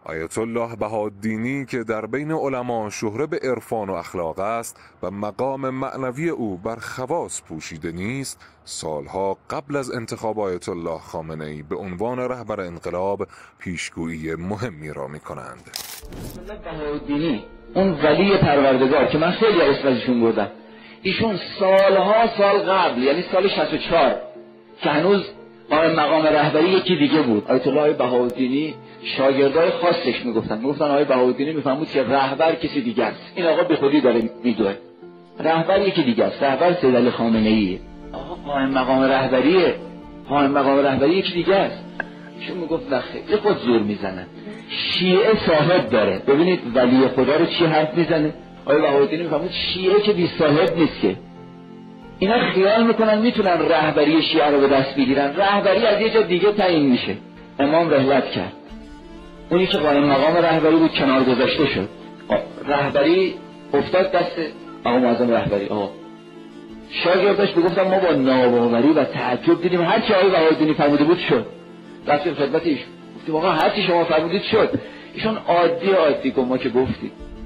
آیت الله بهاءالدینی که در بین علما شهره به عرفان و اخلاق است و مقام معنوی او بر خواص پوشیده نیست، سالها قبل از انتخاب آیت الله خامنه‌ای به عنوان رهبر انقلاب پیشگویی مهمی را می‌کنند. بهاءالدینی اون ولی پروردگار که من خیلی اسم ازشون بردم، ایشون سالها سال قبل، یعنی سال 64 که هنوز مقام رهبری یکی دیگه بود، آیت الله بهاءالدینی شاگردای خاصش میگفتن آقای بهاءالدینی میفهمود که رهبر کسی دیگه است، این آقا به خودی داره میدوه، رهبر یکی دیگه است، رهبر سید علی خامنه‌ایه، آقا قائم مقام رهبریه، قائم مقام رهبری یکی دیگه است. چون میگفت خیلی خود زور میزنن، شیعه صاحب داره. ببینید ولی خدا رو چی حرف میزنه آقای بهاءالدینی، میفهمود شیعه که بی صاحب نیست که. اینا خیال میکنن میتونن رهبری شیعه رو به دست بگیرن، رهبری از یه جا دیگه تعیین میشه. امام رحلت کرد، اونی که قائم مقام رهبری بود کنار گذاشته شد، رهبری افتاد دست آقا معظم رهبری. شاگرداش میگفتن ما با ناباوری و تعجب دیدیم هر چی آقای بهاءالدینی فرموده بود شد. رفتیم خدمت ایشون گفتیم آقا هر چی شما فرمودید شد. ایشون عادی گفت ما که گفتیم